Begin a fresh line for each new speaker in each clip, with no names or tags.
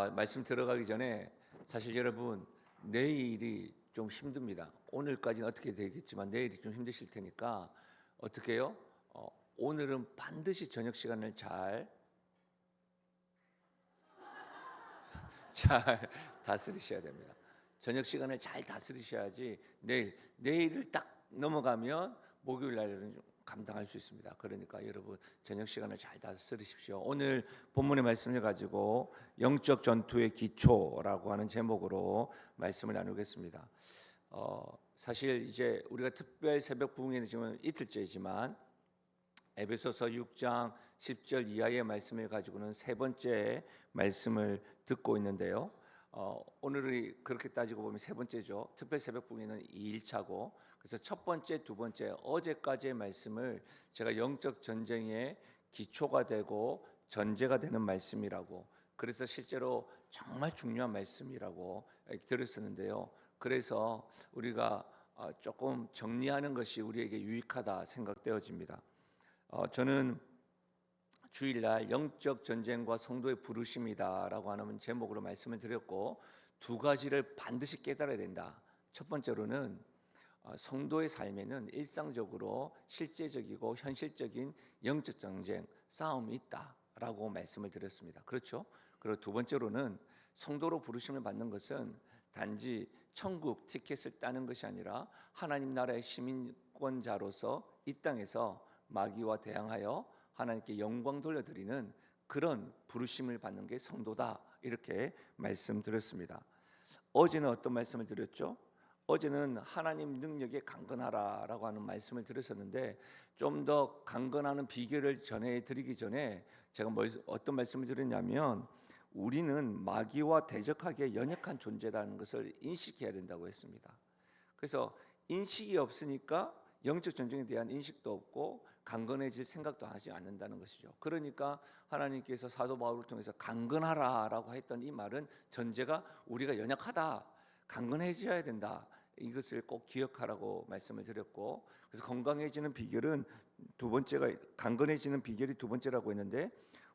말씀 들어가기 전에 사실 여러분 내일이 좀 힘듭니다. 오늘까지는 어떻게 되겠지만 내일이 좀 힘드실 테니까 어떻게 해요? 오늘은 반드시 저녁 시간을 잘 다스리셔야 됩니다. 저녁 시간을 잘 다스리셔야지 내일을 딱 넘어가면 목요일 날은 좀 감당할 수 있습니다. 그러니까 여러분 저녁 시간을 잘 다스리십시오. 오늘 본문의 말씀을 가지고 영적 전투의 기초라고 하는 제목으로 말씀을 나누겠습니다. 사실 이제 우리가 특별 새벽 부흥회는 지금 이틀째지만 에베소서 6장 10절 이하의 말씀을 가지고는 세 번째 말씀을 듣고 있는데요. 오늘이 그렇게 따지고 보면 세 번째죠. 특별 새벽 부흥회는 2일차고, 그래서 첫 번째, 두 번째 어제까지의 말씀을 제가 영적 전쟁의 기초가 되고 전제가 되는 말씀이라고, 그래서 실제로 정말 중요한 말씀이라고 들었었는데요. 그래서 우리가 조금 정리하는 것이 우리에게 유익하다 생각되어집니다. 저는 주일날 영적 전쟁과 성도의 부르심이다라고 하는 제목으로 말씀을 드렸고, 두 가지를 반드시 깨달아야 된다. 첫 번째로는 성도의 삶에는 일상적으로 실제적이고 현실적인 영적 전쟁, 싸움이 있다라고 말씀을 드렸습니다. 그렇죠? 그리고 두 번째로는 성도로 부르심을 받는 것은 단지 천국 티켓을 따는 것이 아니라 하나님 나라의 시민권자로서 이 땅에서 마귀와 대항하여 하나님께 영광 돌려드리는 그런 부르심을 받는 게 성도다, 이렇게 말씀드렸습니다. 어제는 어떤 말씀을 드렸죠? 어제는 하나님 능력에 강건하라라고 하는 말씀을 드렸었는데, 좀 더 강건하는 비결을 전해드리기 전에 제가 어떤 말씀을 드렸냐면, 우리는 마귀와 대적하기에 연약한 존재라는 것을 인식해야 된다고 했습니다. 그래서 인식이 없으니까 영적 전쟁에 대한 인식도 없고 강건해질 생각도 하지 않는다는 것이죠. 그러니까 하나님께서 사도 바울을 통해서 강건하라라고 했던 이 말은 전제가 우리가 연약하다, 강건해져야 된다, 이것을 꼭 기억하라고 말씀을 드렸고, 그래서 건강해지는 비결은 두 번째가, 강건해지는 비결이 두 번째라고 했는데,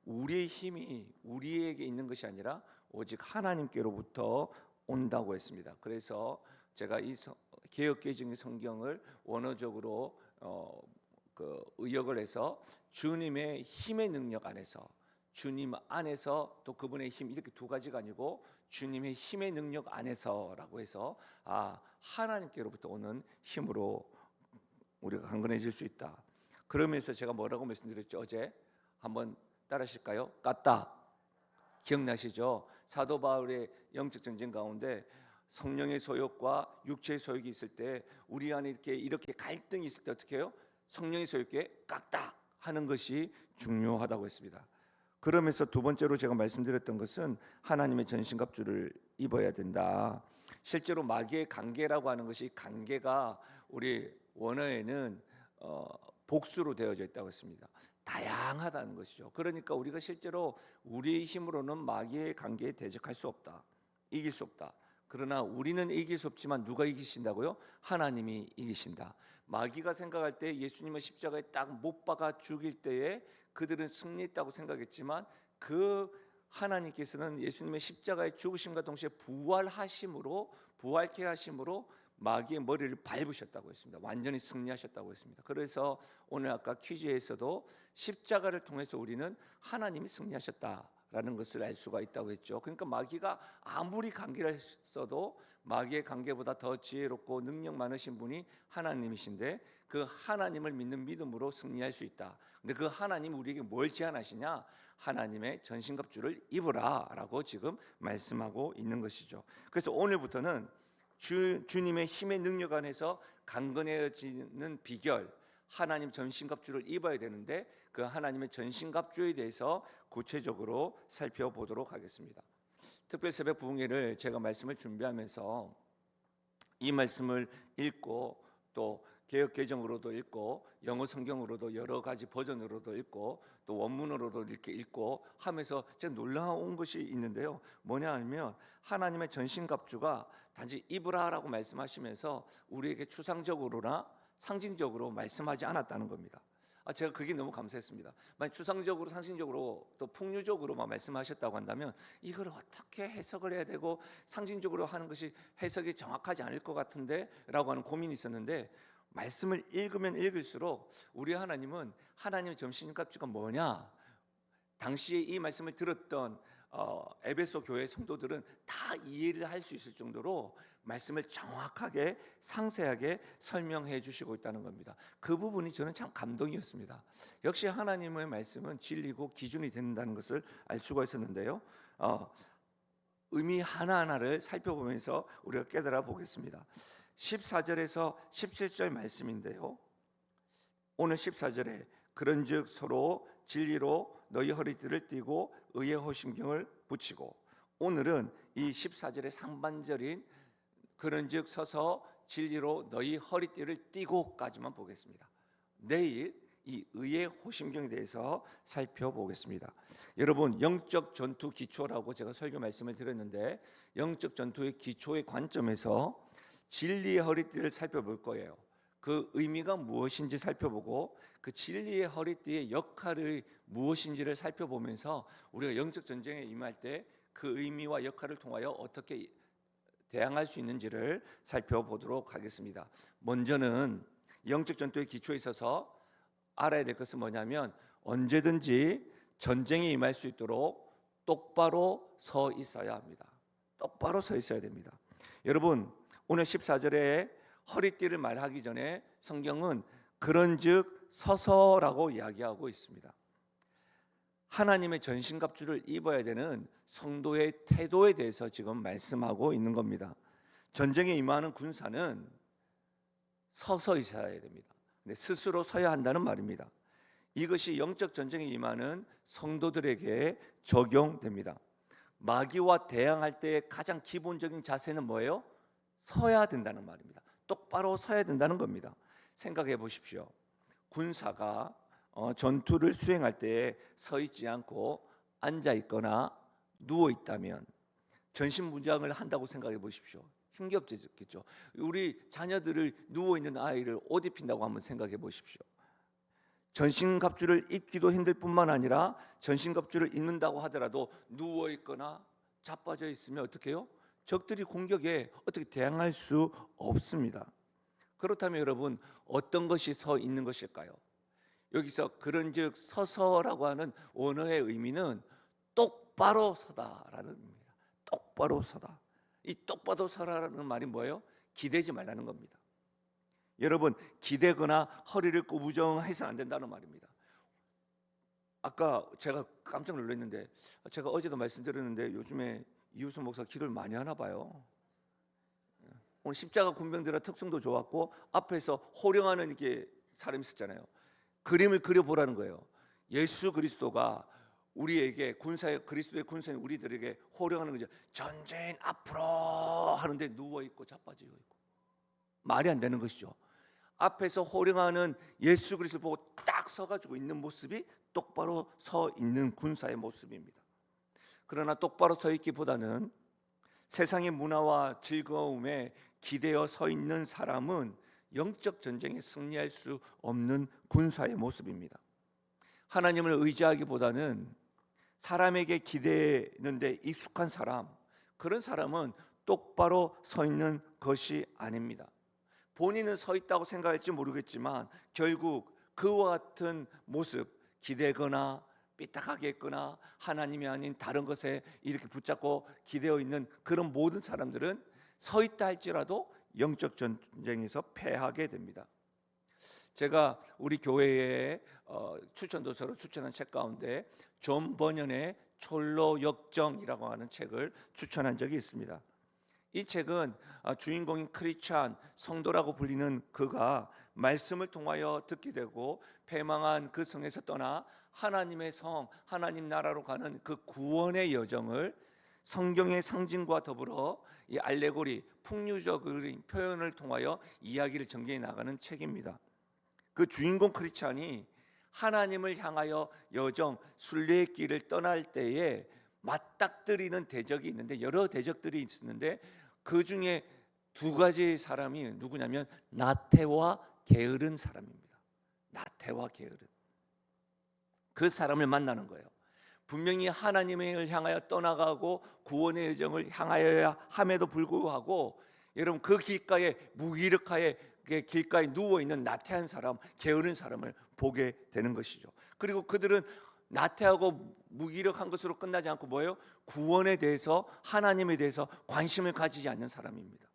우리의 힘이 우리에게 있는 것이 아니라 오직 하나님께로부터 온다고 했습니다. 그래서 제가 이 개역개정의 성경을 원어적으로 의역을 해서 주님의 힘의 능력 안에서, 주님 안에서 또 그분의 힘, 이렇게 두 가지가 아니고 주님의 힘의 능력 안에서라고 해서 하나님께로부터 오는 힘으로 우리가 강건해질 수 있다. 그러면서 제가 뭐라고 말씀드렸죠? 어제 한번 따라하실까요? 깠다. 기억나시죠? 사도 바울의 영적 전쟁 가운데 성령의 소욕과 육체의 소욕이 있을 때, 우리 안에 이렇게 갈등이 있을 때 어떻게 해요? 성령의 소욕에 깎다 하는 것이 중요하다고 했습니다. 그러면서 두 번째로 제가 말씀드렸던 것은 하나님의 전신갑주를 입어야 된다. 실제로 마귀의 관계라고 하는 것이, 관계가 우리 원어에는 복수로 되어져 있다고 했습니다. 다양하다는 것이죠. 그러니까 우리가 실제로 우리의 힘으로는 마귀의 관계에 대적할 수 없다, 이길 수 없다. 그러나 우리는 이길 수 없지만 누가 이기신다고요? 하나님이 이기신다. 마귀가 생각할 때 예수님을 십자가에 딱 못 박아 죽일 때에 그들은 승리했다고 생각했지만, 그 하나님께서는 예수님의 십자가의 죽으심과 동시에 부활케 하심으로 마귀의 머리를 밟으셨다고 했습니다. 완전히 승리하셨다고 했습니다. 그래서 오늘 아까 퀴즈에서도 십자가를 통해서 우리는 하나님이 승리하셨다라는 것을 알 수가 있다고 했죠. 그러니까 마귀가 아무리 관계를 써도 마귀의 관계보다 더 지혜롭고 능력 많으신 분이 하나님이신데, 그 하나님을 믿는 믿음으로 승리할 수 있다. 근데 그 하나님이 우리에게 뭘 제안하시냐? 하나님의 전신갑주를 입으라 라고 지금 말씀하고 있는 것이죠. 그래서 오늘부터는 주님의 힘의 능력 안에서 강건해지는 비결, 하나님 전신갑주를 입어야 되는데, 그 하나님의 전신갑주에 대해서 구체적으로 살펴보도록 하겠습니다. 특별 새벽 부흥회를 제가 말씀을 준비하면서 이 말씀을 읽고, 또 개역 개정으로도 읽고, 영어 성경으로도 여러 가지 버전으로도 읽고, 또 원문으로도 이렇게 읽고 하면서 제가 놀라운 것이 있는데요. 뭐냐 하면, 하나님의 전신갑주가 단지 입으라라고 말씀하시면서 우리에게 추상적으로나 상징적으로 말씀하지 않았다는 겁니다. 제가 그게 너무 감사했습니다. 만약 추상적으로 상징적으로 또 풍류적으로만 말씀하셨다고 한다면 이걸 어떻게 해석을 해야 되고 상징적으로 하는 것이 해석이 정확하지 않을 것 같은데 라고 하는 고민이 있었는데, 말씀을 읽으면 읽을수록 우리 하나님은 하나님의 점심값주가 뭐냐, 당시에 이 말씀을 들었던 에베소 교회 성도들은 다 이해를 할 수 있을 정도로 말씀을 정확하게 상세하게 설명해 주시고 있다는 겁니다. 그 부분이 저는 참 감동이었습니다. 역시 하나님의 말씀은 진리고 기준이 된다는 것을 알 수가 있었는데요. 의미 하나하나를 살펴보면서 우리가 깨달아 보겠습니다. 14절에서 17절 말씀인데요, 오늘 14절에 그런즉 서로 진리로 너희 허리띠를 띠고 의의 호심경을 붙이고, 오늘은 이 14절의 상반절인 그런즉 서서 진리로 너희 허리띠를 띠고까지만 보겠습니다. 내일 이 의의 호심경에 대해서 살펴보겠습니다. 여러분, 영적 전투 기초라고 제가 설교 말씀을 드렸는데, 영적 전투의 기초의 관점에서 진리의 허리띠를 살펴볼 거예요. 그 의미가 무엇인지 살펴보고 그 진리의 허리띠의 역할이 무엇인지를 살펴보면서 우리가 영적 전쟁에 임할 때 그 의미와 역할을 통하여 어떻게 대항할 수 있는지를 살펴보도록 하겠습니다. 먼저는 영적 전투의 기초에 있어서 알아야 될 것은 뭐냐면, 언제든지 전쟁에 임할 수 있도록 똑바로 서 있어야 합니다. 똑바로 서 있어야 됩니다. 여러분, 오늘 14절에 허리띠를 말하기 전에 성경은 그런즉 서서라고 이야기하고 있습니다. 하나님의 전신갑주를 입어야 되는 성도의 태도에 대해서 지금 말씀하고 있는 겁니다. 전쟁에 임하는 군사는 서서 있어야 됩니다. 근데 스스로 서야 한다는 말입니다. 이것이 영적 전쟁에 임하는 성도들에게 적용됩니다. 마귀와 대항할 때의 가장 기본적인 자세는 뭐예요? 서야 된다는 말입니다. 똑바로 서야 된다는 겁니다. 생각해 보십시오. 군사가 전투를 수행할 때 서 있지 않고 앉아 있거나 누워 있다면 전신무장을 한다고 생각해 보십시오. 힘겹겠죠. 우리 자녀들을 누워 있는 아이를 옷 입힌다고 한번 생각해 보십시오. 전신갑주를 입기도 힘들 뿐만 아니라 전신갑주를 입는다고 하더라도 누워 있거나 자빠져 있으면 어떻게 해요? 적들이 공격에 어떻게 대항할 수 없습니다. 그렇다면 여러분, 어떤 것이 서 있는 것일까요? 여기서 그런즉 서서라고 하는 원어의 의미는 똑바로 서다라는 의미입니다. 똑바로 서다. 이 똑바로 서라라는 말이 뭐예요? 기대지 말라는 겁니다. 여러분, 기대거나 허리를 꾸부정해서는 안 된다는 말입니다. 아까 제가 깜짝 놀랐는데, 제가 어제도 말씀드렸는데 요즘에 이우수 목사 기도를 많이 하나 봐요. 오늘 십자가 군병들의 특성도 좋았고, 앞에서 호령하는 이렇게 사람이 있었잖아요. 그림을 그려보라는 거예요. 예수 그리스도가 우리에게 그리스도의 군사인 우리들에게 호령하는 거죠. 전쟁 앞으로 하는데 누워 있고 자빠져 있고, 말이 안 되는 것이죠. 앞에서 호령하는 예수 그리스도 보고 딱 서가지고 있는 모습이 똑바로 서 있는 군사의 모습입니다. 그러나 똑바로 서 있기보다는 세상의 문화와 즐거움에 기대어 서 있는 사람은 영적 전쟁에 승리할 수 없는 군사의 모습입니다. 하나님을 의지하기보다는 사람에게 기대는데 익숙한 사람, 그런 사람은 똑바로 서 있는 것이 아닙니다. 본인은 서 있다고 생각할지 모르겠지만 결국 그와 같은 모습, 기대거나 삐딱하게 있거나 하나님이 아닌 다른 것에 이렇게 붙잡고 기대어 있는 그런 모든 사람들은 서 있다 할지라도 영적 전쟁에서 패하게 됩니다. 제가 우리 교회에 추천도서로 추천한 책 가운데 존 버년의 촐로 역정이라고 하는 책을 추천한 적이 있습니다. 이 책은 주인공인 크리스찬 성도라고 불리는 그가 말씀을 통하여 듣게 되고 패망한 그 성에서 떠나 하나님의 성, 하나님 나라로 가는 그 구원의 여정을 성경의 상징과 더불어 이 알레고리, 풍류적인 표현을 통하여 이야기를 전개해 나가는 책입니다. 그 주인공 크리스찬이 하나님을 향하여 여정, 순례의 길을 떠날 때에 맞닥뜨리는 대적이 있는데, 여러 대적들이 있는데 그 중에 두 가지 사람이 누구냐면 나태와 게으른 사람입니다. 나태와 게으른. 그 사람을 만나는 거예요. 분명히 하나님을 향하여 떠나가고 구원의 여정을 향하여야 함에도 불구하고 여러분 그 길가에 무기력하게 길가에 누워있는 나태한 사람, 게으른 사람을 보게 되는 것이죠. 그리고 그들은 나태하고 무기력한 것으로 끝나지 않고 뭐예요? 구원에 대해서, 하나님에 대해서 관심을 가지지 않는 사람입니다.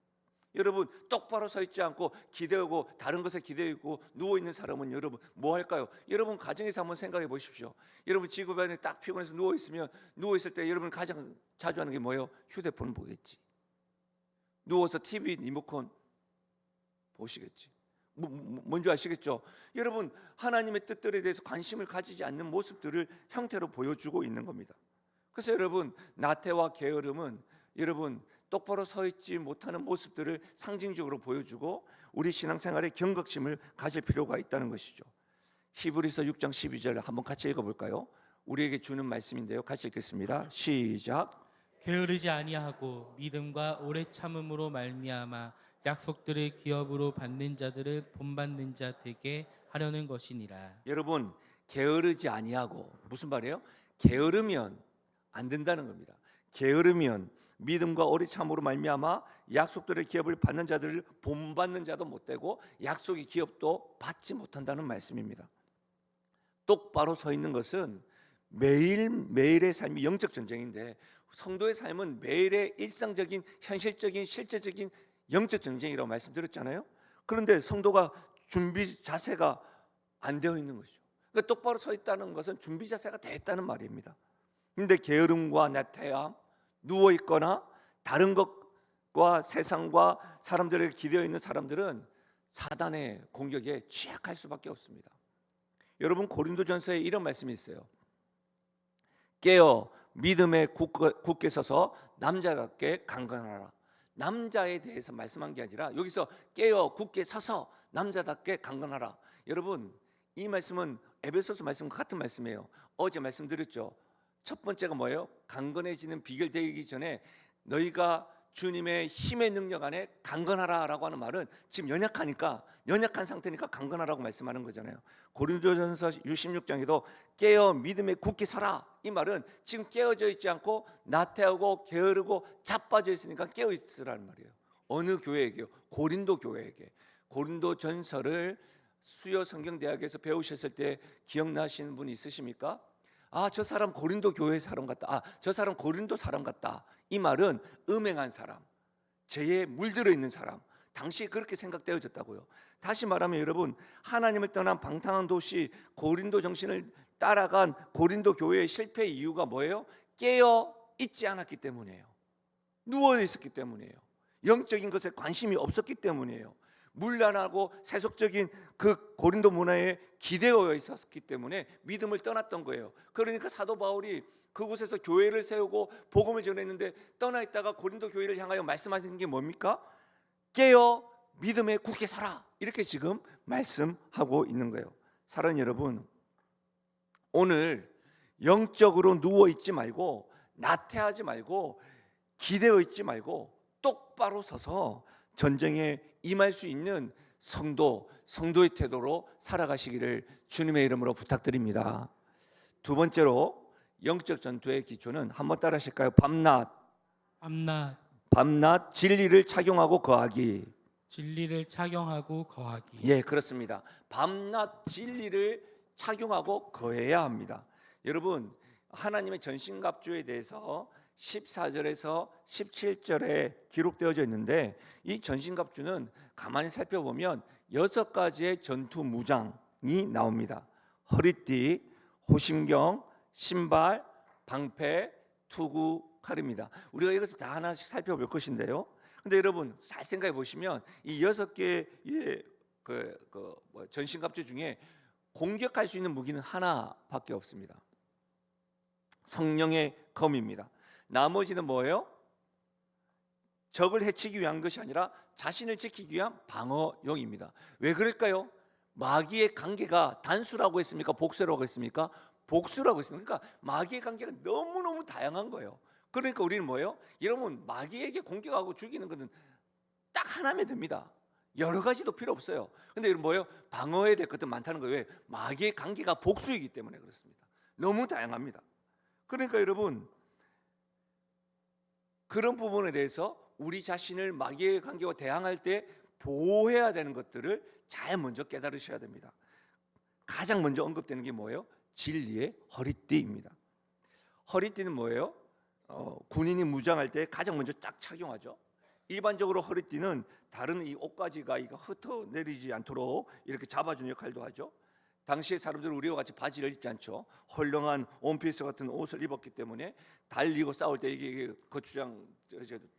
여러분 똑바로 서 있지 않고 기대고 다른 것에 기대고 누워있는 사람은 여러분 뭐 할까요? 여러분 가정에서 한번 생각해 보십시오. 여러분 지구반에 딱 피곤해서 누워있을 때 여러분 가장 자주 하는 게 뭐예요? 휴대폰 보겠지. 누워서 TV 리모컨 보시겠지. 뭔지 아시겠죠? 여러분 하나님의 뜻들에 대해서 관심을 가지지 않는 모습들을 형태로 보여주고 있는 겁니다. 그래서 여러분 나태와 게으름은 여러분 똑바로 서 있지 못하는 모습들을 상징적으로 보여주고 우리 신앙생활에 경각심을 가질 필요가 있다는 것이죠. 히브리서 6장 12절 한번 같이 읽어볼까요? 우리에게 주는 말씀인데요. 같이 읽겠습니다. 시작.
게으르지 아니하고 믿음과 오래 참음으로 말미암아 약속들을 기업으로 받는 자들을 본받는 자 되게 하려는 것이니라.
여러분 게으르지 아니하고 무슨 말이에요? 게으르면 안 된다는 겁니다. 게으르면 믿음과 오래 참으로 말미암아 약속들의 기업을 받는 자들을 본받는 자도 못 되고 약속의 기업도 받지 못한다는 말씀입니다. 똑바로 서 있는 것은 매일매일의 삶이 영적 전쟁인데 성도의 삶은 매일의 일상적인 현실적인 실제적인 영적 전쟁이라고 말씀드렸잖아요. 그런데 성도가 준비 자세가 안 되어 있는 것이죠. 그러니까 똑바로 서 있다는 것은 준비 자세가 됐다는 말입니다. 그런데 게으름과 나태함, 누워 있거나 다른 것과 세상과 사람들에게 기대어 있는 사람들은 사단의 공격에 취약할 수밖에 없습니다. 여러분 고린도전서에 이런 말씀이 있어요. 깨어 믿음에 굳게 서서 남자답게 강건하라. 남자에 대해서 말씀한 게 아니라 여기서 깨어 굳게 서서 남자답게 강건하라. 여러분 이 말씀은 에베소서 말씀과 같은 말씀이에요. 어제 말씀드렸죠. 첫 번째가 뭐예요? 강건해지는 비결 되기 전에 너희가 주님의 힘의 능력 안에 강건하라라고 하는 말은 지금 연약한 상태니까 강건하라고 말씀하는 거잖아요. 고린도전서 16장에도 깨어 믿음에 굳게 서라, 이 말은 지금 깨어져 있지 않고 나태하고 게으르고 자빠져 있으니까 깨어 있으라는 말이에요. 어느 교회에게요? 고린도 교회에게. 고린도전서를 수요 성경대학에서 배우셨을 때 기억나시는 분이 있으십니까? 저 사람 고린도 교회 사람 같다. 저 사람 고린도 사람 같다. 이 말은 음행한 사람, 죄에 물들어 있는 사람, 당시에 그렇게 생각되어졌다고요. 다시 말하면 여러분 하나님을 떠난 방탕한 도시 고린도 정신을 따라간 고린도 교회의 실패의 이유가 뭐예요? 깨어 있지 않았기 때문이에요. 누워 있었기 때문이에요. 영적인 것에 관심이 없었기 때문이에요. 문란하고 세속적인 그 고린도 문화에 기대어 있었기 때문에 믿음을 떠났던 거예요. 그러니까 사도 바울이 그곳에서 교회를 세우고 복음을 전했는데 떠나 있다가 고린도 교회를 향하여 말씀하시는 게 뭡니까? 깨어 믿음에 굳게 서라, 이렇게 지금 말씀하고 있는 거예요. 사랑하는 여러분, 오늘 영적으로 누워 있지 말고 나태하지 말고 기대어 있지 말고 똑바로 서서 전쟁에 임할 수 있는 성도의 태도로 살아가시기를 주님의 이름으로 부탁드립니다. 두 번째로 영적 전투의 기초는 한번 따라 하실까요? 밤낮 진리를 착용하고 거하기.
진리를 착용하고 거하기.
예, 그렇습니다. 밤낮 진리를 착용하고 거해야 합니다. 여러분 하나님의 전신갑주에 대해서 14절에서 17절에 기록되어져 있는데 이 전신갑주는 가만히 살펴보면 6가지의 전투 무장이 나옵니다. 허리띠, 호심경, 신발, 방패, 투구, 칼입니다. 우리가 이것을 다 하나씩 살펴볼 것인데요. 근데 여러분 잘 생각해 보시면 이 6개의 전신갑주 중에 공격할 수 있는 무기는 하나밖에 없습니다. 성령의 검입니다. 나머지는 뭐예요? 적을 해치기 위한 것이 아니라 자신을 지키기 위한 방어용입니다. 왜 그럴까요? 마귀의 관계가 단수라고 했습니까? 복수라고 했습니까? 복수라고 했습니까? 그러니까 마귀의 관계가 너무너무 다양한 거예요. 그러니까 우리는 뭐예요? 여러분 마귀에게 공격하고 죽이는 것은 딱 하나면 됩니다. 여러 가지도 필요 없어요. 근데 여러분 뭐예요? 방어해야 될 것도 많다는 거예요. 왜? 마귀의 관계가 복수이기 때문에 그렇습니다. 너무 다양합니다. 그러니까 여러분, 그런 부분에 대해서 우리 자신을 마귀의 관계와 대항할 때 보호해야 되는 것들을 잘 먼저 깨달으셔야 됩니다. 가장 먼저 언급되는 게 뭐예요? 진리의 허리띠입니다. 허리띠는 뭐예요? 군인이 무장할 때 가장 먼저 쫙 착용하죠. 일반적으로 허리띠는 다른 이 옷가지가 이거 흩어내리지 않도록 이렇게 잡아주는 역할도 하죠. 당시의 사람들은 우리와 같이 바지를 입지 않죠. 헐렁한 원피스 같은 옷을 입었기 때문에 달리고 싸울 때 이게 거추장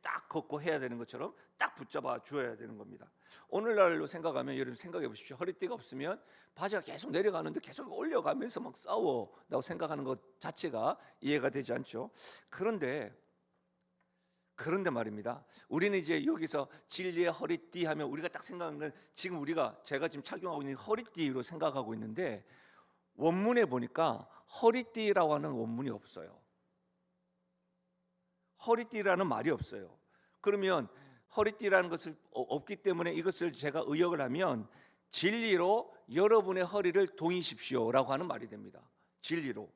딱 걷고 해야 되는 것처럼 딱 붙잡아 주어야 되는 겁니다. 오늘날로 생각하면 여러분 생각해 보십시오. 허리띠가 없으면 바지가 계속 내려가는데 계속 올려가면서 막 싸워라고 생각하는 것 자체가 이해가 되지 않죠. 그런데 말입니다. 우리는 이제 여기서 진리의 허리띠 하면 우리가 딱 생각하는 건 지금 제가 지금 착용하고 있는 허리띠로 생각하고 있는데, 원문에 보니까 허리띠라고 하는 원문이 없어요. 허리띠라는 말이 없어요. 그러면 허리띠라는 것을 없기 때문에 이것을 제가 의역을 하면 진리로 여러분의 허리를 동이십시오라고 하는 말이 됩니다. 진리로.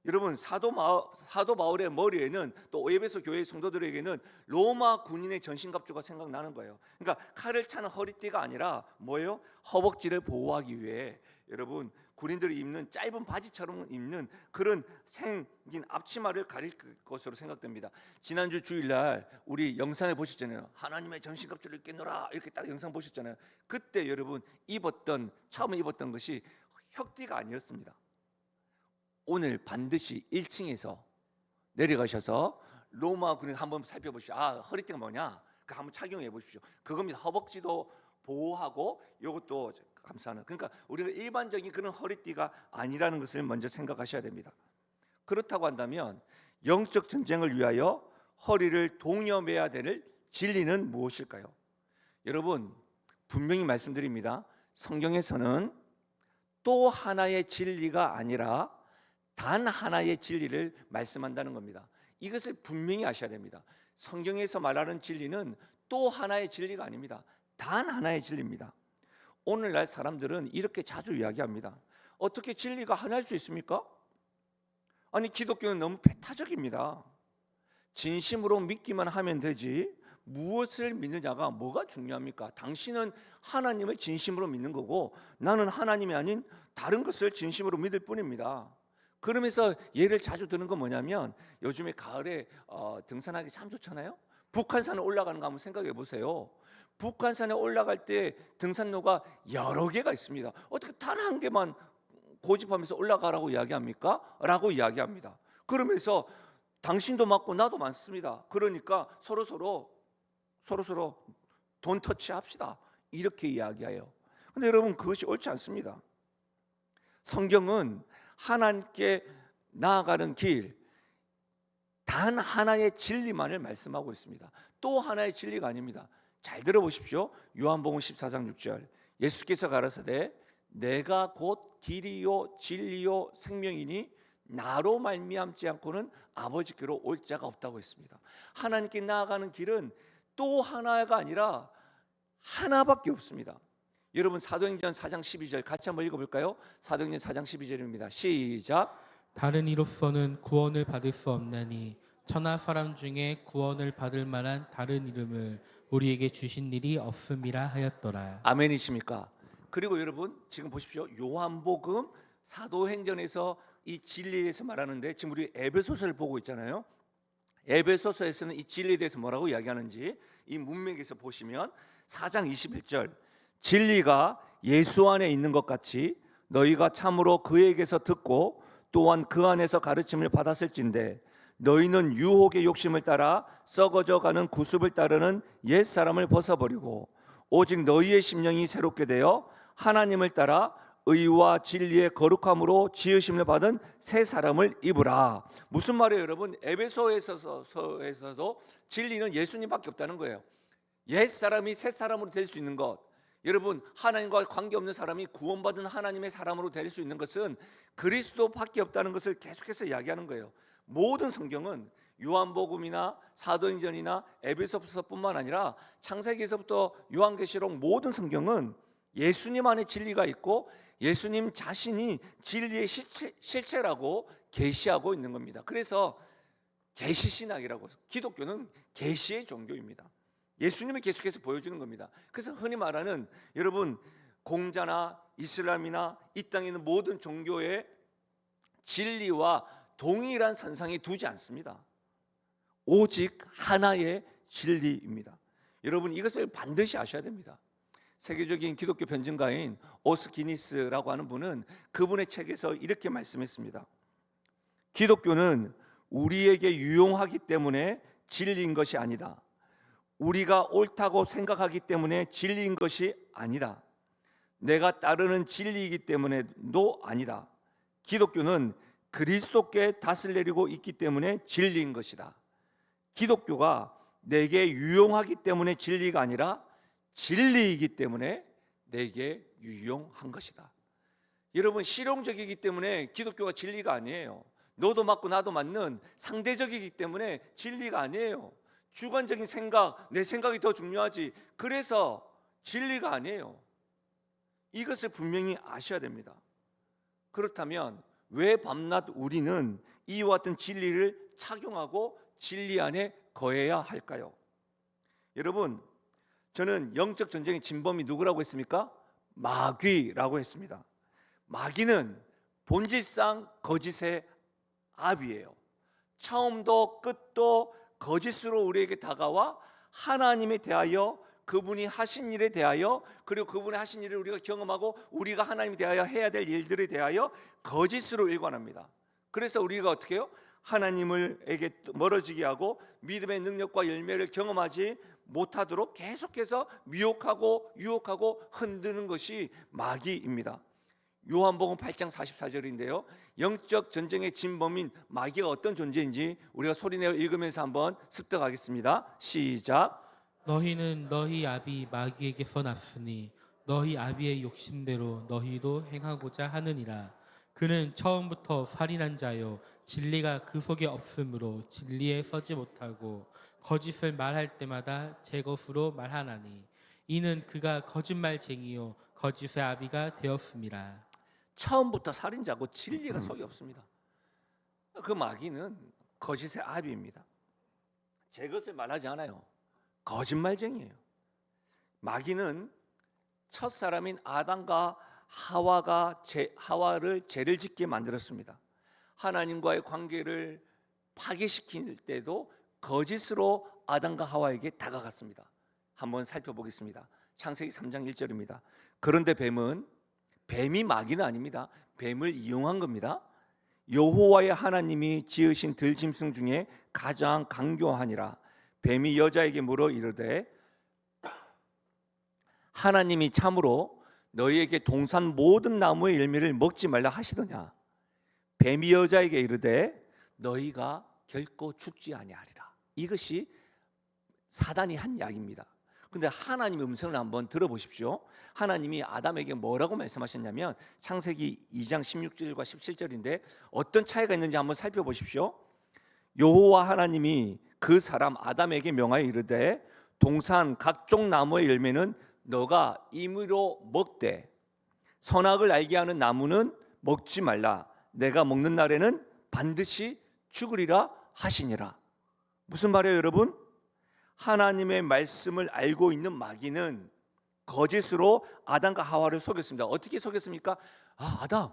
여러분, 사도 바울의 머리에는, 또 에베소 교회 성도들에게는 로마 군인의 전신갑주가 생각나는 거예요. 그러니까 칼을 차는 허리띠가 아니라 뭐예요? 허벅지를 보호하기 위해 여러분 군인들이 입는 짧은 바지처럼 입는 그런 생긴 앞치마를 가릴 것으로 생각됩니다. 지난주 주일날 우리 영상에 보셨잖아요. 하나님의 전신갑주를 입겠노라 이렇게 딱 영상 보셨잖아요. 그때 여러분 처음에 입었던 것이 혁띠가 아니었습니다. 오늘 반드시 1층에서 내려가셔서 로마 군인 한번 살펴보십시오. 허리띠가 뭐냐? 한번 착용해 보십시오. 그겁니다. 허벅지도 보호하고 이것도 감싸는. 그러니까 우리가 일반적인 그런 허리띠가 아니라는 것을 먼저 생각하셔야 됩니다. 그렇다고 한다면 영적 전쟁을 위하여 허리를 동여매야 될 진리는 무엇일까요? 여러분, 분명히 말씀드립니다. 성경에서는 또 하나의 진리가 아니라 단 하나의 진리를 말씀한다는 겁니다. 이것을 분명히 아셔야 됩니다. 성경에서 말하는 진리는 또 하나의 진리가 아닙니다. 단 하나의 진리입니다. 오늘날 사람들은 이렇게 자주 이야기합니다. 어떻게 진리가 하나일 수 있습니까? 아니, 기독교는 너무 배타적입니다. 진심으로 믿기만 하면 되지 무엇을 믿느냐가 뭐가 중요합니까? 당신은 하나님을 진심으로 믿는 거고 나는 하나님이 아닌 다른 것을 진심으로 믿을 뿐입니다. 그러면서 예를 자주 드는 건 뭐냐면, 요즘에 가을에 등산하기 참 좋잖아요. 북한산에 올라가는 거 한번 생각해 보세요. 북한산에 올라갈 때 등산로가 여러 개가 있습니다. 어떻게 단 한 개만 고집하면서 올라가라고 이야기합니까? 라고 이야기합니다. 그러면서 당신도 맞고 나도 많습니다. 그러니까 서로 돈 터치합시다 이렇게 이야기해요. 근데 여러분, 그것이 옳지 않습니다. 성경은 하나님께 나아가는 길, 단 하나의 진리만을 말씀하고 있습니다. 또 하나의 진리가 아닙니다. 잘 들어보십시오. 요한복음 14장 6절, 예수께서 가라사대 내가 곧 길이요 진리요 생명이니 나로 말미암지 않고는 아버지께로 올 자가 없다고 했습니다. 하나님께 나아가는 길은 또 하나가 아니라 하나밖에 없습니다. 여러분, 사도행전 4장 12절 같이 한번 읽어볼까요? 사도행전 4장 12절입니다. 시작.
다른 이로서는 구원을 받을 수 없나니 천하 사람 중에 구원을 받을 만한 다른 이름을 우리에게 주신 일이 없음이라 하였더라.
아멘이십니까? 그리고 여러분, 지금 보십시오. 요한복음, 사도행전에서 이 진리에 대해서 말하는데 지금 우리 에베소서를 보고 있잖아요. 에베소서에서는 이 진리에 대해서 뭐라고 이야기하는지 이 문맥에서 보시면 4장 21절, 진리가 예수 안에 있는 것 같이 너희가 참으로 그에게서 듣고 또한 그 안에서 가르침을 받았을진데 너희는 유혹의 욕심을 따라 썩어져 가는 구습을 따르는 옛사람을 벗어버리고 오직 너희의 심령이 새롭게 되어 하나님을 따라 의와 진리의 거룩함으로 지으심을 받은 새 사람을 입으라. 무슨 말이에요, 여러분? 에베소서에서도 진리는 예수님밖에 없다는 거예요. 옛 사람이 새 사람으로 될 수 있는 것, 여러분, 하나님과 관계없는 사람이 구원받은 하나님의 사람으로 될 수 있는 것은 그리스도밖에 없다는 것을 계속해서 이야기하는 거예요. 모든 성경은 요한복음이나 사도행전이나 에베소서뿐만 아니라 창세기에서부터 요한계시록 모든 성경은 예수님 안에 진리가 있고 예수님 자신이 진리의 실체라고 계시하고 있는 겁니다. 그래서 계시신학이라고, 기독교는 계시의 종교입니다. 예수님을 계속해서 보여주는 겁니다. 그래서 흔히 말하는, 여러분, 공자나 이슬람이나 이 땅에 있는 모든 종교의 진리와 동일한 선상에 두지 않습니다. 오직 하나의 진리입니다. 여러분, 이것을 반드시 아셔야 됩니다. 세계적인 기독교 변증가인 오스기니스라고 하는 분은 그분의 책에서 이렇게 말씀했습니다. 기독교는 우리에게 유용하기 때문에 진리인 것이 아니다. 우리가 옳다고 생각하기 때문에 진리인 것이 아니다. 내가 따르는 진리이기 때문에도 아니다. 기독교는 그리스도께 닻을 내리고 있기 때문에 진리인 것이다. 기독교가 내게 유용하기 때문에 진리가 아니라 진리이기 때문에 내게 유용한 것이다. 여러분, 실용적이기 때문에 기독교가 진리가 아니에요. 너도 맞고 나도 맞는 상대적이기 때문에 진리가 아니에요. 주관적인 생각, 내 생각이 더 중요하지, 그래서 진리가 아니에요. 이것을 분명히 아셔야 됩니다. 그렇다면 왜 밤낮 우리는 이와 같은 진리를 착용하고 진리 안에 거해야 할까요? 여러분, 저는 영적 전쟁의 진범이 누구라고 했습니까? 마귀라고 했습니다. 마귀는 본질상 거짓의 아비예요. 처음도 끝도 거짓으로 우리에게 다가와 하나님에 대하여, 그분이 하신 일에 대하여, 그리고 그분이 하신 일을 우리가 경험하고 우리가 하나님에 대하여 해야 될 일들에 대하여 거짓으로 일관합니다. 그래서 우리가 어떻게 해요? 하나님에게 멀어지게 하고 믿음의 능력과 열매를 경험하지 못하도록 계속해서 미혹하고 유혹하고 흔드는 것이 마귀입니다. 요한복음 8장 44절인데요, 영적 전쟁의 진범인 마귀가 어떤 존재인지 우리가 소리내어 읽으면서 한번 습득하겠습니다. 시작.
너희는 너희 아비 마귀에게서 났으니 너희 아비의 욕심대로 너희도 행하고자 하느니라. 그는 처음부터 살인한 자요 진리가 그 속에 없으므로 진리에 서지 못하고 거짓을 말할 때마다 제 것으로 말하나니 이는 그가 거짓말쟁이요 거짓의 아비가 되었습니다.
처음부터 살인자고 진리가 속에 없습니다. 그 마귀는 거짓의 아비입니다. 제 것을 말하지 않아요. 거짓말쟁이에요. 마귀는 첫사람인 아담과 하와를 죄를 짓게 만들었습니다. 하나님과의 관계를 파괴시킬 때도 거짓으로 아담과 하와에게 다가갔습니다. 한번 살펴보겠습니다. 창세기 3장 1절입니다. 그런데 뱀이 마귀는 아닙니다. 뱀을 이용한 겁니다. 여호와의 하나님이 지으신 들짐승 중에 가장 강교하니라. 뱀이 여자에게 물어 이르되 하나님이 참으로 너희에게 동산 모든 나무의 열매를 먹지 말라 하시더냐. 뱀이 여자에게 이르되 너희가 결코 죽지 아니하리라. 이것이 사단이 한 이야기입니다. 근데 하나님의 음성을 한번 들어보십시오. 하나님이 아담에게 뭐라고 말씀하셨냐면 창세기 2장 16절과 17절인데 어떤 차이가 있는지 한번 살펴보십시오. 여호와 하나님이 그 사람 아담에게 명하여 이르되 동산 각종 나무의 열매는 너가 임의로 먹되 선악을 알게 하는 나무는 먹지 말라. 내가 먹는 날에는 반드시 죽으리라 하시니라. 무슨 말이에요, 여러분? 하나님의 말씀을 알고 있는 마귀는 거짓으로 아담과 하와를 속였습니다. 어떻게 속였습니까? 아담,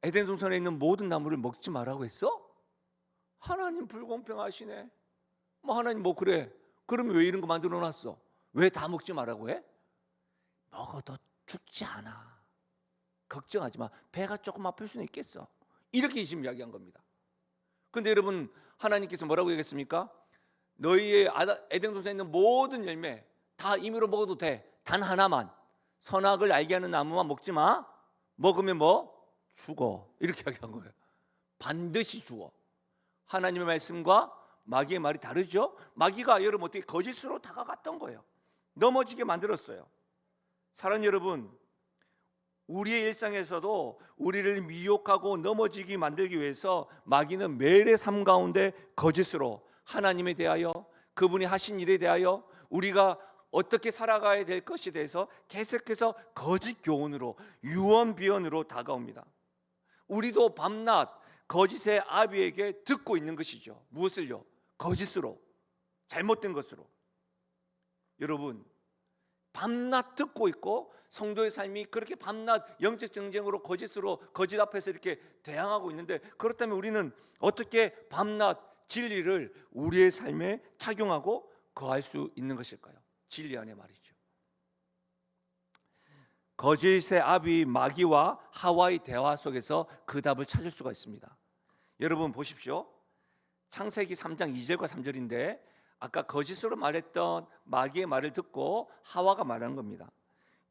에덴 동산에 있는 모든 나무를 먹지 말라고 했어? 하나님 불공평하시네. 하나님 그래? 그러면 왜 이런 거 만들어 놨어? 왜 다 먹지 말라고 해? 먹어도 죽지 않아. 걱정하지 마. 배가 조금 아플 수는 있겠어. 이렇게 지금 이야기한 겁니다. 그런데 여러분, 하나님께서 뭐라고 얘기했습니까? 너희의 에덴 동산에 있는 모든 열매 다 임의로 먹어도 돼. 단 하나만, 선악을 알게 하는 나무만 먹지 마. 먹으면 죽어. 이렇게 이야기한 거예요. 반드시 죽어. 하나님의 말씀과 마귀의 말이 다르죠. 마귀가 여러분 어떻게 거짓으로 다가갔던 거예요. 넘어지게 만들었어요. 사랑하는 여러분, 우리의 일상에서도 우리를 미혹하고 넘어지게 만들기 위해서 마귀는 매일의 삶 가운데 거짓으로 하나님에 대하여, 그분이 하신 일에 대하여, 우리가 어떻게 살아가야 될 것에 대해서 계속해서 거짓 교훈으로, 유언비언으로 다가옵니다. 우리도 밤낮 거짓의 아비에게 듣고 있는 것이죠. 무엇을요? 거짓으로, 잘못된 것으로. 여러분, 밤낮 듣고 있고 성도의 삶이 그렇게 밤낮 영적 정쟁으로 거짓으로, 거짓 앞에서 이렇게 대항하고 있는데, 그렇다면 우리는 어떻게 밤낮 진리를 우리의 삶에 착용하고 거할 수 있는 것일까요? 진리 안에 말이죠. 거짓의 아비 마귀와 하와의 대화 속에서 그 답을 찾을 수가 있습니다. 여러분 보십시오. 창세기 3장 2절과 3절인데 아까 거짓으로 말했던 마귀의 말을 듣고 하와가 말하는 겁니다.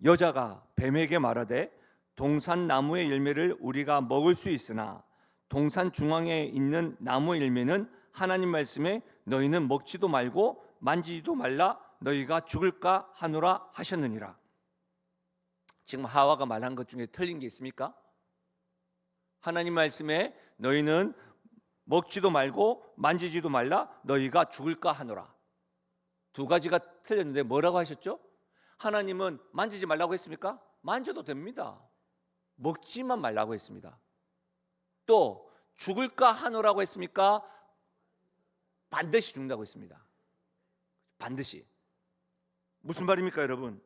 여자가 뱀에게 말하되 동산 나무의 열매를 우리가 먹을 수 있으나 동산 중앙에 있는 나무의 열매는 하나님 말씀에 너희는 먹지도 말고 만지지도 말라 너희가 죽을까 하노라 하셨느니라. 지금 하와가 말한 것 중에 틀린 게 있습니까? 하나님 말씀에 너희는 먹지도 말고 만지지도 말라 너희가 죽을까 하노라. 두 가지가 틀렸는데 뭐라고 하셨죠? 하나님은 만지지 말라고 했습니까? 만져도 됩니다. 먹지만 말라고 했습니다. 또 죽을까 하노라고 했습니까? 반드시 죽는다고 했습니다. 반드시. 무슨 말입니까, 여러분?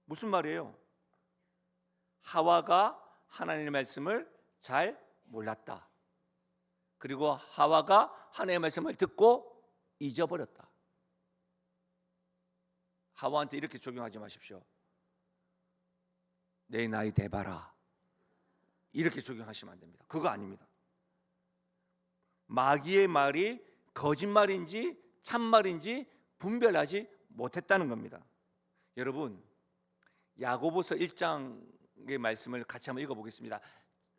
무슨 말이에요? 하와가 하나님의 말씀을 잘 몰랐다. 그리고 하와가 하나님의 말씀을 듣고 잊어버렸다. 하와한테 이렇게 적용하지 마십시오. 내 나이 대봐라. 이렇게 적용하시면 안 됩니다. 그거 아닙니다. 마귀의 말이 거짓말인지 참말인지 분별하지 못했다는 겁니다. 여러분, 야고보서 1장의 말씀을 같이 한번 읽어보겠습니다.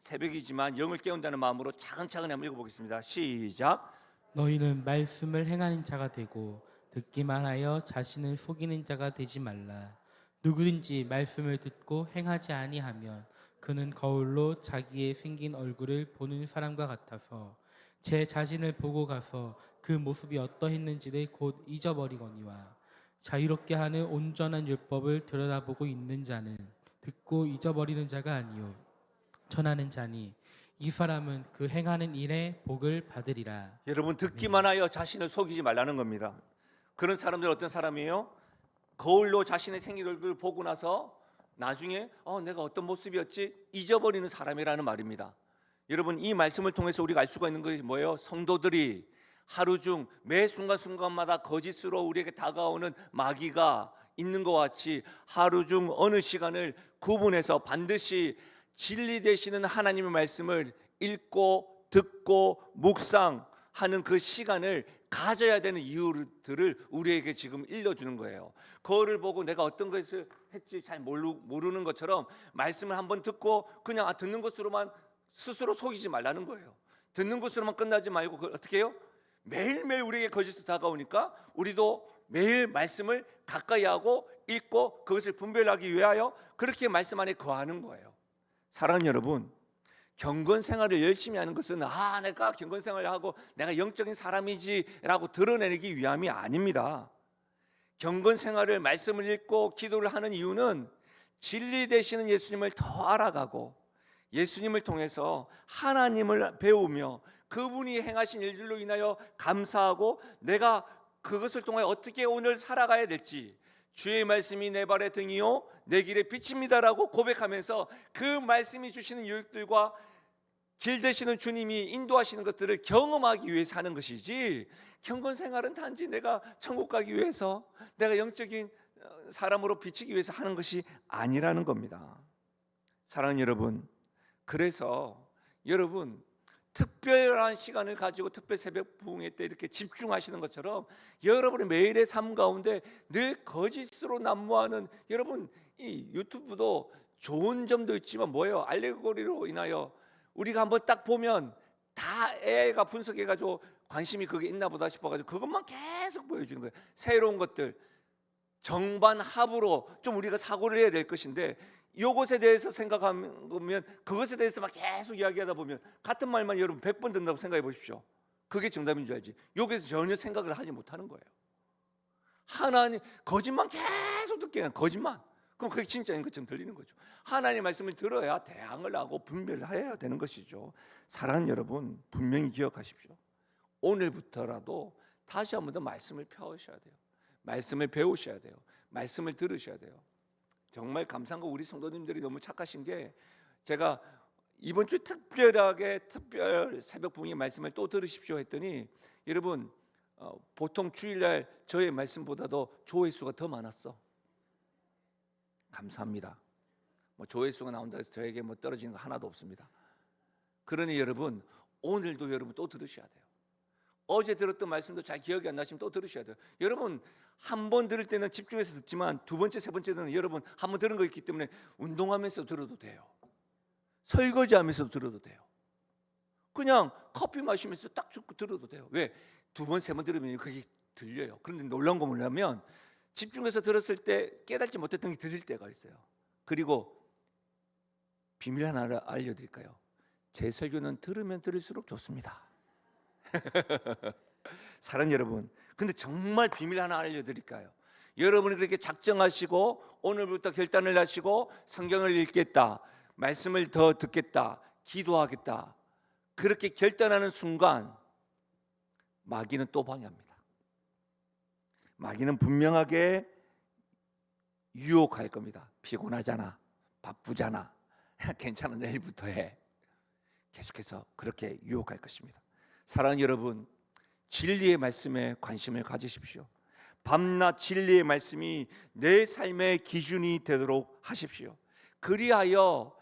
새벽이지만 영을 깨운다는 마음으로 차근차근 한번 읽어보겠습니다. 시작.
너희는 말씀을 행하는 자가 되고 듣기만 하여 자신을 속이는 자가 되지 말라. 누구든지 말씀을 듣고 행하지 아니하면 그는 거울로 자기의 생긴 얼굴을 보는 사람과 같아서 제 자신을 보고 가서 그 모습이 어떠했는지를 곧 잊어버리거니와 자유롭게 하는 온전한 율법을 들여다보고 있는 자는 듣고 잊어버리는 자가 아니요 전하는 자니 이 사람은 그 행하는 일에 복을 받으리라.
여러분, 듣기만 하여 자신을 속이지 말라는 겁니다. 그런 사람들 어떤 사람이에요? 거울로 자신의 생긴 얼굴을 보고 나서 나중에 내가 어떤 모습이었지 잊어버리는 사람이라는 말입니다. 여러분, 이 말씀을 통해서 우리가 알 수가 있는 것이 뭐예요? 성도들이 하루 중 매 순간순간마다 거짓으로 우리에게 다가오는 마귀가 있는 것 같이 하루 중 어느 시간을 구분해서 반드시 진리 되시는 하나님의 말씀을 읽고 듣고 묵상하는 그 시간을 가져야 되는 이유들을 우리에게 지금 일러주는 거예요. 거울을 보고 내가 어떤 것을 했지 잘 모르는 것처럼 말씀을 한번 듣고 그냥 듣는 것으로만 스스로 속이지 말라는 거예요. 듣는 것으로만 끝나지 말고 어떻게 해요? 매일매일 우리에게 거짓으로 다가오니까 우리도 매일 말씀을 가까이 하고 읽고 그것을 분별하기 위하여 그렇게 말씀 안에 거하는 거예요. 사랑하는 여러분, 경건 생활을 열심히 하는 것은 내가 경건 생활을 하고 내가 영적인 사람이지라고 드러내기 위함이 아닙니다. 경건 생활을 말씀을 읽고 기도를 하는 이유는 진리 되시는 예수님을 더 알아가고 예수님을 통해서 하나님을 배우며 그분이 행하신 일들로 인하여 감사하고 내가 그것을 통해 어떻게 오늘 살아가야 될지 주의 말씀이 내 발의 등이요 내 길의 빛입니다라고 고백하면서 그 말씀이 주시는 유익들과 길 되시는 주님이 인도하시는 것들을 경험하기 위해 사는 것이지, 경건 생활은 단지 내가 천국 가기 위해서 내가 영적인 사람으로 비치기 위해서 하는 것이 아니라는 겁니다. 사랑하는 여러분, 그래서 여러분 특별한 시간을 가지고 특별 새벽 부흥회 때 이렇게 집중하시는 것처럼 여러분의 매일의 삶 가운데 늘 거짓으로 난무하는, 여러분 이 유튜브도 좋은 점도 있지만 뭐예요? 알레고리로 인하여 우리가 한번 딱 보면 다 AI가 분석해가지고 관심이 그게 있나 보다 싶어가지고 그것만 계속 보여주는 거예요. 새로운 것들 정반합으로 좀 우리가 사고를 해야 될 것인데 이것에 대해서 생각하면 그것에 대해서만 계속 이야기하다 보면 같은 말만 여러분 100번 듣는다고 생각해 보십시오. 그게 정답인 줄 알지. 여기서 전혀 생각을 하지 못하는 거예요. 하나님 거짓말 계속 듣게 하는 거짓말. 그럼 그게 진짜인 것처럼 들리는 거죠. 하나님의 말씀을 들어야 대항을 하고 분별을 해야 되는 것이죠. 사랑하는 여러분, 분명히 기억하십시오. 오늘부터라도 다시 한 번 더 말씀을 펴오셔야 돼요. 말씀을 배우셔야 돼요. 말씀을 들으셔야 돼요. 정말 감사한 거, 우리 성도님들이 너무 착하신 게, 제가 이번 주에 특별 새벽 부흥의 말씀을 또 들으십시오 했더니, 여러분 보통 주일날 저의 말씀보다도 조회수가 더 많았어. 감사합니다. 뭐 조회수가 나온다 해서 저에게 뭐 떨어지는 거 하나도 없습니다. 그러니 여러분, 오늘도 여러분 또 들으셔야 돼요. 어제 들었던 말씀도 잘 기억이 안 나시면 또 들으셔야 돼요. 여러분 한 번 들을 때는 집중해서 듣지만 두 번째, 세 번째는 여러분 한 번 들은 거 있기 때문에 운동하면서 들어도 돼요. 설거지하면서 들어도 돼요. 그냥 커피 마시면서 딱 죽고 들어도 돼요. 왜? 두 번, 세 번 들으면 그게 들려요. 그런데 놀라운 거 뭐냐면, 집중해서 들었을 때 깨닫지 못했던 게 들릴 때가 있어요. 그리고 비밀 하나를 알려드릴까요? 제 설교는 들으면 들을수록 좋습니다. 사랑하는 여러분, 근데 정말 비밀 하나 알려드릴까요? 여러분이 그렇게 작정하시고 오늘부터 결단을 하시고 성경을 읽겠다, 말씀을 더 듣겠다, 기도하겠다, 그렇게 결단하는 순간 마귀는 또 방해합니다. 마귀는 분명하게 유혹할 겁니다. 피곤하잖아, 바쁘잖아, 괜찮아, 내일부터 해. 계속해서 그렇게 유혹할 것입니다. 사랑하는 여러분, 진리의 말씀에 관심을 가지십시오. 밤낮 진리의 말씀이 내 삶의 기준이 되도록 하십시오. 그리하여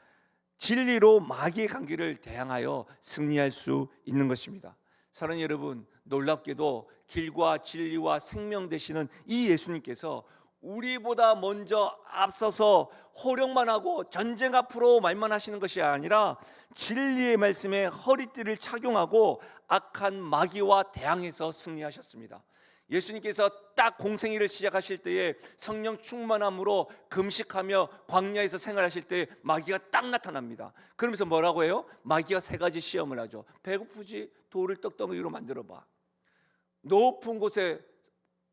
진리로 마귀의 관계를 대항하여 승리할 수 있는 것입니다. 사랑하는 여러분, 놀랍게도 길과 진리와 생명 되시는 이 예수님께서 우리보다 먼저 앞서서 호령만 하고 전쟁 앞으로 말만 하시는 것이 아니라 진리의 말씀에 허리띠를 착용하고 악한 마귀와 대항해서 승리하셨습니다. 예수님께서 딱 공생애를 시작하실 때에 성령 충만함으로 금식하며 광야에서 생활하실 때 마귀가 딱 나타납니다. 그러면서 뭐라고 해요? 마귀가 세 가지 시험을 하죠. 배고프지? 돌을 떡덩이로 만들어봐. 높은 곳에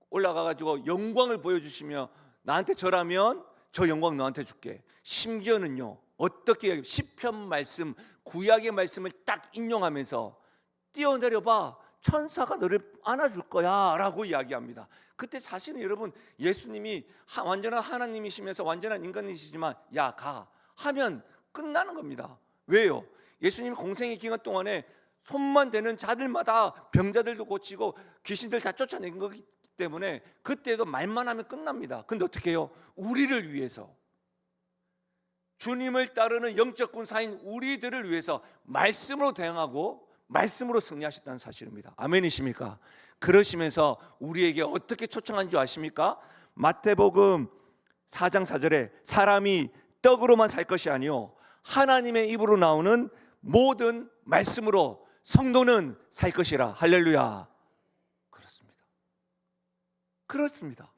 올라가가지고 영광을 보여주시며 나한테 절하면 저 영광 너한테 줄게. 심지어는요, 어떻게 시편 말씀, 구약의 말씀을 딱 인용하면서 뛰어내려봐, 천사가 너를 안아줄 거야 라고 이야기합니다. 그때 사실은 여러분, 예수님이 완전한 하나님이시면서 완전한 인간이시지만 야, 가 하면 끝나는 겁니다. 왜요? 예수님이 공생의 기간 동안에 손만 대는 자들마다 병자들도 고치고 귀신들 다 쫓아낸 거기 때문에 그때도 말만 하면 끝납니다. 근데 어떻게 해요? 우리를 위해서, 주님을 따르는 영적 군사인 우리들을 위해서 말씀으로 대응하고 말씀으로 승리하셨다는 사실입니다. 아멘이십니까? 그러시면서 우리에게 어떻게 초청한 줄 아십니까? 마태복음 4장 4절에 사람이 떡으로만 살 것이 아니요 하나님의 입으로 나오는 모든 말씀으로 성도는 살 것이라. 할렐루야. 그렇습니다.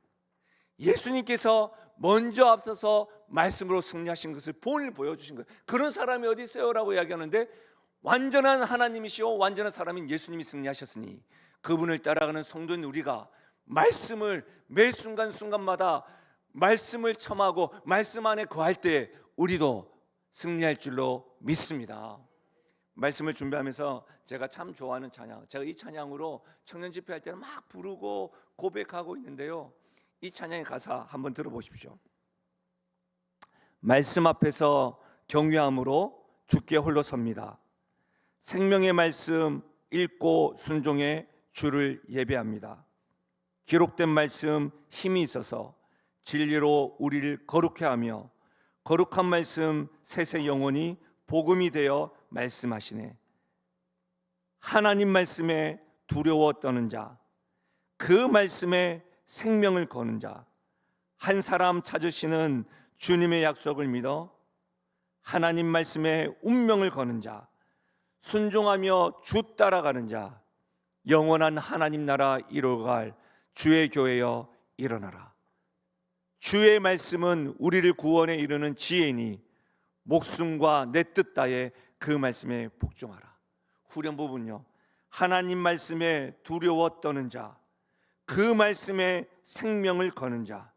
예수님께서 먼저 앞서서 말씀으로 승리하신 것을 본을 보여주신 거예요. 그런 사람이 어디 있어요? 라고 이야기하는데, 완전한 하나님이시오 완전한 사람인 예수님이 승리하셨으니 그분을 따라가는 성도인 우리가 말씀을 매 순간순간마다 말씀을 첨하고 말씀 안에 거할 때 우리도 승리할 줄로 믿습니다. 말씀을 준비하면서 제가 참 좋아하는 찬양, 제가 이 찬양으로 청년 집회할 때는 막 부르고 고백하고 있는데요, 이 찬양의 가사 한번 들어보십시오. 말씀 앞에서 경외함으로 주께 홀로 섭니다. 생명의 말씀 읽고 순종해 주를 예배합니다. 기록된 말씀 힘이 있어서 진리로 우리를 거룩해 하며 거룩한 말씀 세세 영원히 복음이 되어 말씀하시네. 하나님 말씀에 두려워 떠는 자, 그 말씀에 생명을 거는 자, 한 사람 찾으시는 주님의 약속을 믿어 하나님 말씀에 운명을 거는 자, 순종하며 주 따라가는 자, 영원한 하나님 나라 이루어갈 주의 교회여 일어나라. 주의 말씀은 우리를 구원에 이르는 지혜니 목숨과 내 뜻 다해 그 말씀에 복종하라. 후렴 부분요, 하나님 말씀에 두려워 떠는 자, 그 말씀에 생명을 거는 자,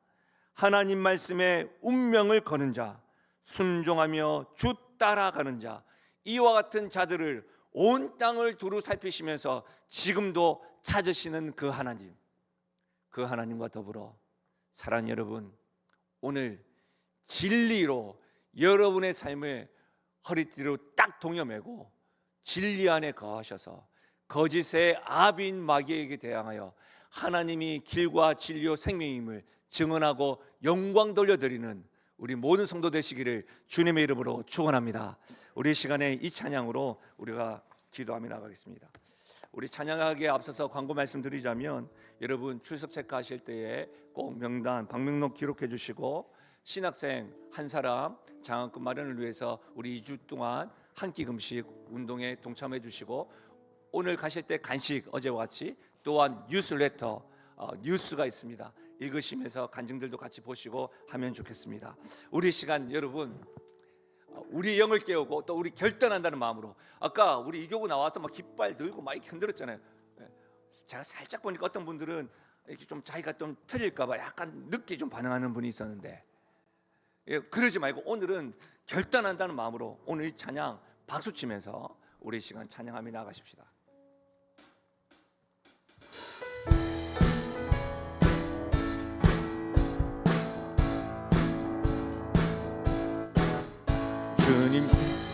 하나님 말씀에 운명을 거는 자, 순종하며 주 따라가는 자, 이와 같은 자들을 온 땅을 두루 살피시면서 지금도 찾으시는 그 하나님, 그 하나님과 더불어 사랑하는 여러분, 오늘 진리로 여러분의 삶의 허리띠로 딱 동여매고 진리 안에 거하셔서 거짓의 아비인 마귀에게 대항하여 하나님이 길과 진리요 생명임을 증언하고 영광 돌려드리는 우리 모든 성도 되시기를 주님의 이름으로 축원합니다. 우리 시간에 이 찬양으로 우리가 기도하며 나가겠습니다. 우리 찬양하기에 앞서서 광고 말씀드리자면, 여러분 출석 체크하실 때에 꼭 명단 방명록 기록해 주시고, 신학생 한 사람 장학금 마련을 위해서 우리 2주 동안 한 끼 금식 운동에 동참해 주시고, 오늘 가실 때 간식 어제와 같이, 또한 뉴스레터 뉴스가 있습니다. 읽으시면서 간증들도 같이 보시고 하면 좋겠습니다. 우리 시간 여러분, 우리 영을 깨우고 또 우리 결단한다는 마음으로, 아까 우리 이교구 나와서 막 깃발 들고 막 이렇게 흔들었잖아요. 제가 살짝 보니까 어떤 분들은 이렇게 좀 자기가 좀 틀릴까봐 약간 늦게 좀 반응하는 분이 있었는데, 그러지 말고 오늘은 결단한다는 마음으로 오늘 이 찬양 박수 치면서 우리 시간 찬양하며 나가십시다. 주님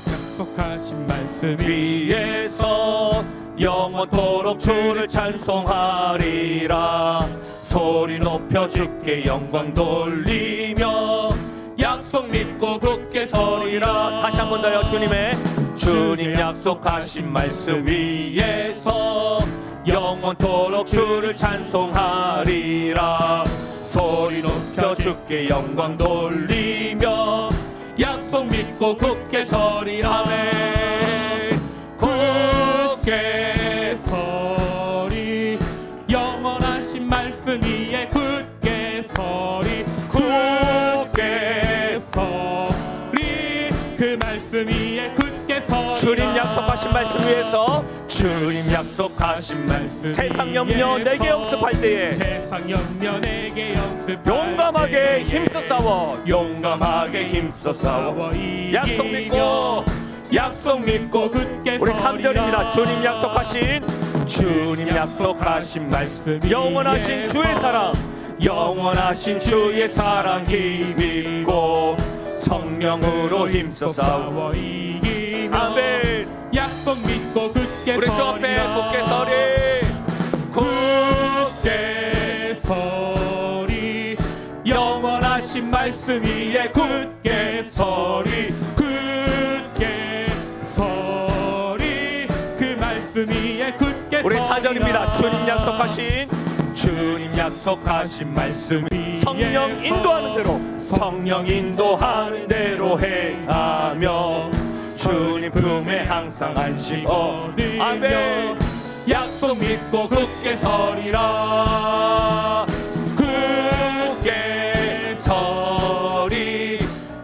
약속하신 말씀
위에서 영원토록 주를 찬송하리라. 소리 높여 주께 영광 돌리며 약속 믿고 굳게 서리라. 다시 한 번 더요. 주님 약속하신 말씀 위에서 영원토록 주를 찬송하리라. 소리 높여 주께 영광 돌리며 약속 믿고 굳게 서리라. 아멘.
굳게 서리, 영원하신 말씀 위에 굳게 서리, 굳게 서리, 그 말씀 위에 굳게 서리.
주님 약속하신 말씀 위에서, 주님 약속하신 말씀, 세상 염려 내게 영습할 때에
세상 염려 내게 영습할
용감하게
때에
힘써 싸워, 용감하게 힘써 싸워. 약속 믿고
굳게
우리
서리라.
3절입니다. 주님 약속하신 말씀, 영원하신 주의 사랑, 영원하신 주의 사랑 힘입고 성령으로 힘써 싸워 이기며. 아멘.
약속 믿고 굳게
우리 주
서리라.
앞에 굳게 서리,
굳게 서리, 영원하신 말씀 위에 굳게 서리, 굳게 서리, 그 말씀 위에 굳게
우리
서리라.
4절입니다. 주님 약속하신 말씀, 성령 인도하는 대로 행하며 주님 품에 항상 안심 얻으며. 아멘. 약속 믿고 굳게 서리라. 굳게 서리,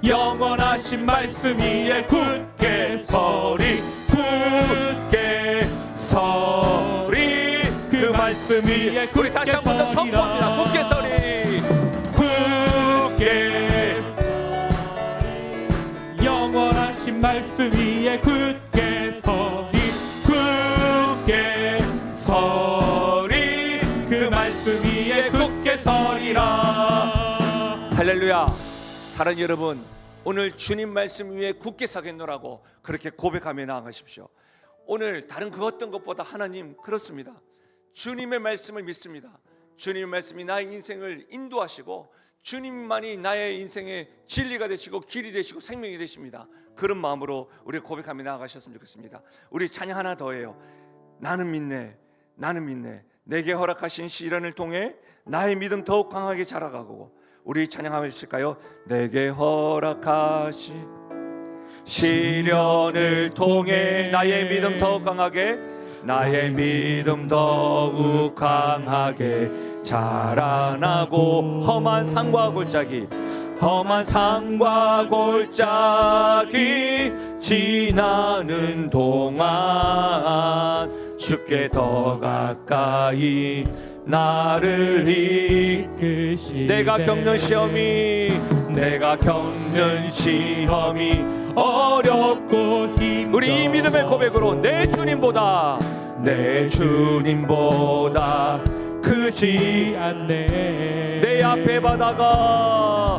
영원하신 말씀 위에 굳게 서리, 굳게 서리, 그 말씀 위에 우리 다시 한 번 더 선포합니다. 굳게 서리, 굳게
영원하신 말씀 위에 굳게 서리, 굳게 서리,
그 말씀 위에 굳게 서리라. 할렐루야. 사랑하는 여러분, 오늘 주님 말씀 위에 굳게 서겠노라고 그렇게 고백하며 나아가십시오. 오늘 다른 그 어떤 것보다 하나님, 그렇습니다, 주님의 말씀을 믿습니다. 주님의 말씀이 나의 인생을 인도하시고 주님만이 나의 인생의 진리가 되시고 길이 되시고 생명이 되십니다. 그런 마음으로 우리 고백하며 나아가셨으면 좋겠습니다. 우리 찬양 하나 더 해요. 나는 믿네, 나는 믿네. 내게 허락하신 시련을 통해 나의 믿음 더욱 강하게 자라가고. 우리 찬양하실까요? 내게 허락하신 시련을 통해 나의 믿음 더욱 강하게, 나의 믿음 더욱 강하게 자라나고, 험한 산과 골짜기 지나는 동안 주께 더 가까이 나를
이끄시네.
내가 겪는 시험이 어렵고
힘들어.
우리 이 믿음의 고백으로 내 주님보다 크지
않네.
내 앞에 바다가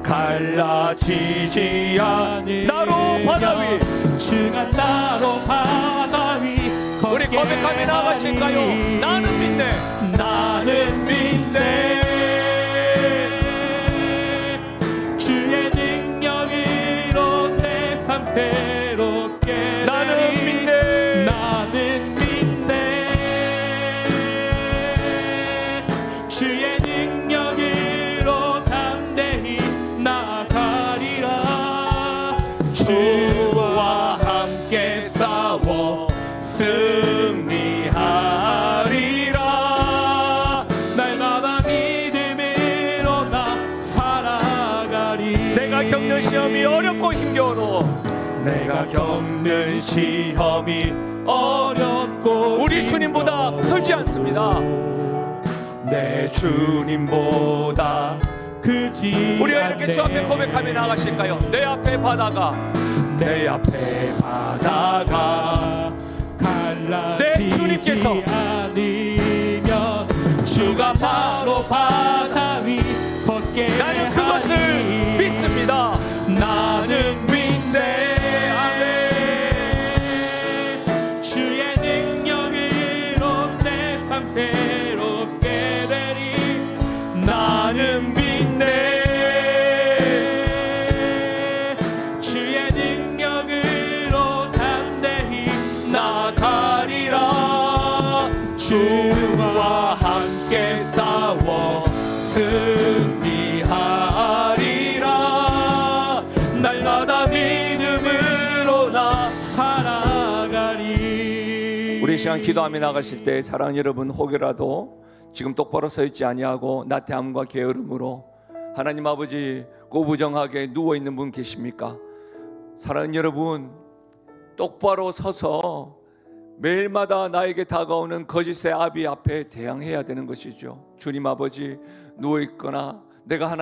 갈라지지 않네. 나로 바다 위
주가 나로 바다 위
우리 고백하며 나가실까요? 나는 믿네
주의 능력으로 내 삶 새롭게
나는 믿네
주의 능력으로 담대히 나아가리라.
주와 함께 싸워 승리하리라.
날마다 믿음으로 나 살아가리.
내가 겪는 시험이 어렵고 힘겨워 우리 주님보다 크지 않습니다. 내 주님보다
크지
우리가 이렇게 주 앞에 고백하며 나가실까요? 내 앞에 바다가 내 주님께서
않으면 주가 바로 바다 위 걷게
나는 그것을
하니.
믿습니다.
나는 믿네. 주의 능력으로 내 삶 새롭게 되리.
나는 믿네
주의 능력으로 담대히
나가리라. 주와 함께 싸워 승리하리라. 날마다 믿음으로 나
살아가리.
우리 시간 기도하며 나가실 때 사랑하는 여러분, 혹여라도 지금 똑바로 서 있지 아니하고 나태함과 게으름으로 하나님 아버지 고부정하게 누워있는 분 계십니까? 사랑하는 여러분, 똑바로 서서 매일마다 나에게 다가오는 거짓의 아비 앞에 대항해야 되는 것이죠. 주님 아버지, 누워있거나 내가 하나님